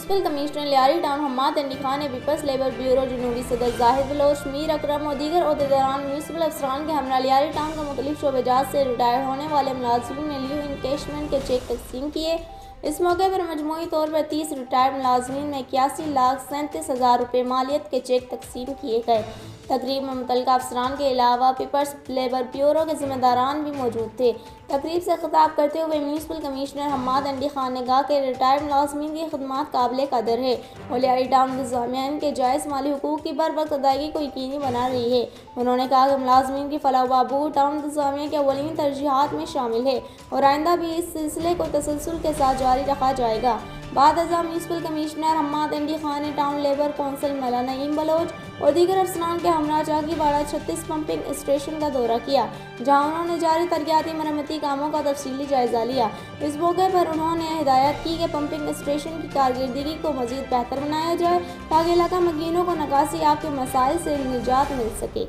Municipal commissioner Lyari town Hammad Ali Khan ने peoples labour bureau जनूबी सदर जाहिद बलोच, मीर अकरम और दीगर ओहदेदारान म्यूनसिपल अफसरान के हमरा लियारी टाउन के मुख्तलिफ शोबेजात से रिटायर होने वाले मुलाजिमीन में लीव इनकेशमेंट के चेक तकसीम किए। इस मौके पर मजमूई तौर पर 30 रिटायर्ड मुलाजिमीन में 81,37,000 रुपये मालियत के चेक तकसीम किए गए। तकरीब में मुतल्लिका अफसरान के अलावा पीपल्स लेबर ब्यूरो के जिम्मेदारान भी मौजूद थे। तकरीब से खिताब करते हुए म्यूनसिपल कमिश्नर हम्माद अली खान ने कहा कि रिटायर्ड मुलाजिमीन की खदमात काबिल कदर है और लियारी टाउन इंतजामिया इनके जायज़ माली हुकूक की बर वक्त अदायगी को यकीनी बना रही है। उन्होंने कहा कि मुलाजिमीन की फलाह व बहबूद टाउन इंतजामिया के अवलीन तरजीहात में शामिल है और आइंदा भी इस सिलसिले को तसलसल के साथ जारी रखा जाएगा। बाद अज़ा म्यूनसिपल कमिश्नर हम्माद अली खान ने टाउन लेबर कौंसिल मौलाना नईम बलोच और दीगर अफसरान के हमरा चाकीवाड़ा 36 पंपिंग स्टेशन का दौरा किया, जहां उन्होंने जारी तरक्याती मरम्मती कामों का तफसीली जायजा लिया। इस मौके पर उन्होंने हिदायत की कि पंपिंग स्टेशन की कारकर्दगी को मज़ीद बेहतर बनाया जाए ताकि इलाका मकीनों को निकासी आब के मसाइल से निजात मिल सके।